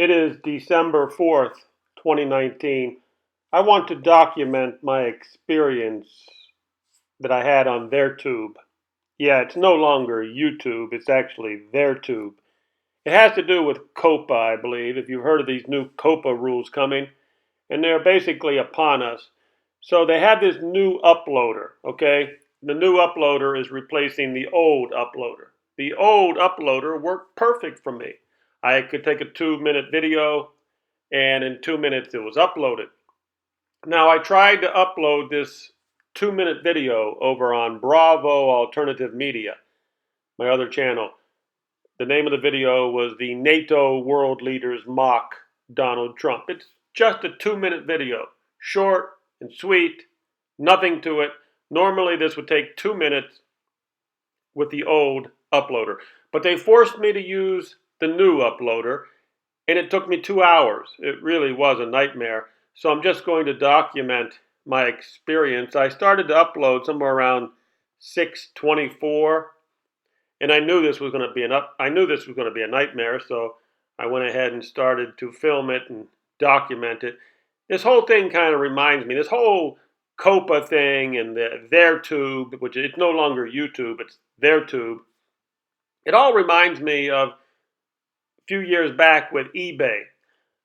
It is December 4th, 2019. I want to document my experience that I had on TheirTube. Yeah, it's no longer YouTube, it's actually TheirTube. It has to do with COPPA, I believe, if you've heard of these new COPPA rules coming, and they're basically upon us. So they have this new uploader, okay? The new uploader is replacing the old uploader. The old uploader worked perfect for me. I could take a 2-minute video, and in 2 minutes it was uploaded. Now I tried to upload this 2-minute video over on Bravo Alternative Media, my other channel. The name of the video was The NATO World Leaders Mock Donald Trump. It's just a 2-minute video, short and sweet, nothing to it. Normally this would take 2 minutes with the old uploader, but they forced me to use the new uploader, and it took me 2 hours. It really was a nightmare. So I'm just going to document my experience. I started to upload somewhere around 6:24, and I knew this was going to be a nightmare. So I went ahead and started to film it and document it. This whole thing kind of reminds me. This whole COPPA thing and the TheirTube, which it's no longer YouTube, it's TheirTube. It all reminds me of few years back with eBay.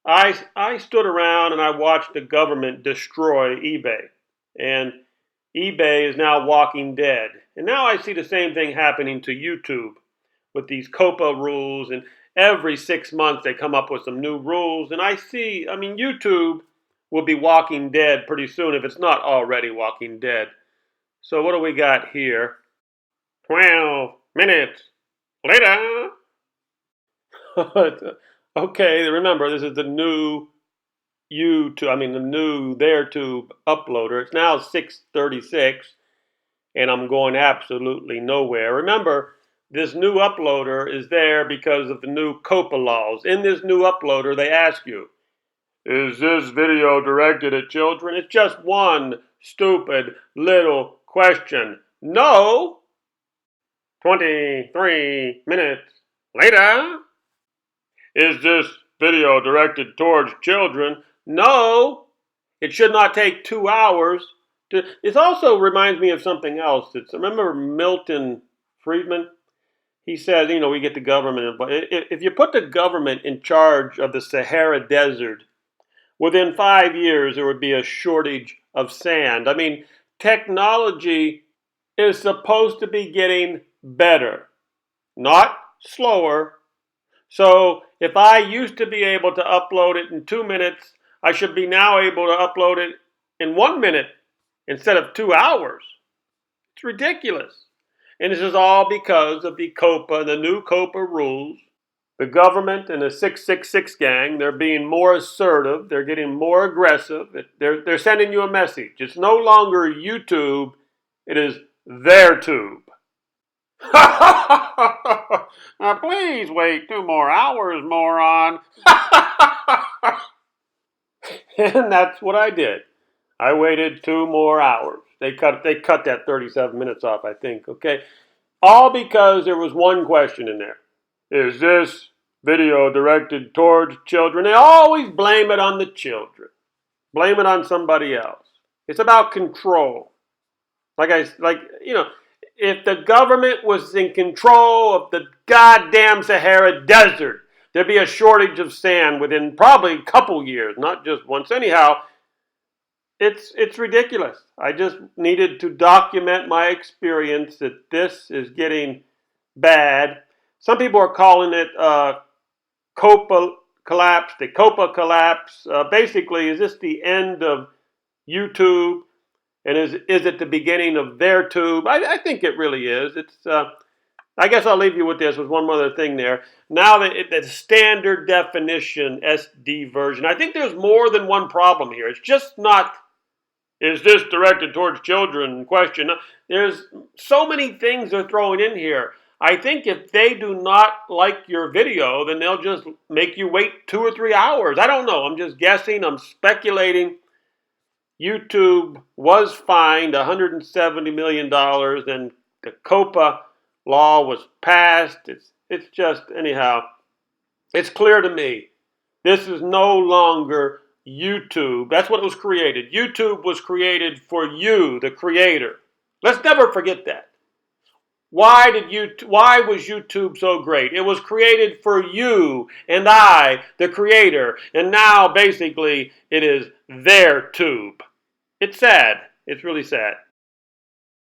I stood around and I watched the government destroy eBay. And eBay is now walking dead. And now I see the same thing happening to YouTube with these COPPA rules. And every 6 months they come up with some new rules. And YouTube will be walking dead pretty soon if it's not already walking dead. So what do we got here? 12 minutes later. Okay, remember this is the new the new TheirTube uploader. It's now 6:36, and I'm going absolutely nowhere. Remember, this new uploader is there because of the new COPPA laws. In this new uploader, they ask you, is this video directed at children? It's just one stupid little question. No. 23 minutes later. Is this video directed towards children? No. It should not take 2 hours. It also reminds me of something else. Remember Milton Friedman? He said, we get the government. If you put the government in charge of the Sahara Desert, within 5 years there would be a shortage of sand. Technology is supposed to be getting better, not slower. So if I used to be able to upload it in 2 minutes, I should be now able to upload it in 1 minute instead of 2 hours. It's ridiculous. And this is all because of the COPPA, the new COPPA rules. The government and the 666 gang, they're being more assertive. They're getting more aggressive. They're sending you a message. It's no longer YouTube. It is TheirTube. Now please wait 2 more hours, moron. And that's what I did. I waited 2 more hours. They cut that 37 minutes off, I think, okay? All because there was one question in there. Is this video directed towards children? They always blame it on the children. Blame it on somebody else. It's about control. If the government was in control of the goddamn Sahara Desert, there'd be a shortage of sand within probably a couple years, not just once. Anyhow, it's ridiculous. I just needed to document my experience that this is getting bad. Some people are calling it COPPAcalypse, the COPPAcalypse. Basically, is this the end of YouTube? And is it the beginning of TheirTube? I think it really is. I guess I'll leave you with this, with one other thing there. Now the standard definition SD version. I think there's more than one problem here. It's just not, is this directed towards children question. There's so many things they're throwing in here. I think if they do not like your video, then they'll just make you wait 2 or 3 hours. I don't know. I'm just guessing. I'm speculating. YouTube was fined $170 million, and the COPPA law was passed. It's just, anyhow, it's clear to me This is no longer YouTube. That's what it was created. YouTube was created for you, the creator. Let's never forget that. Why was YouTube so great? It was created for you and I, the creator. And now basically it is their tube. It's sad. It's really sad.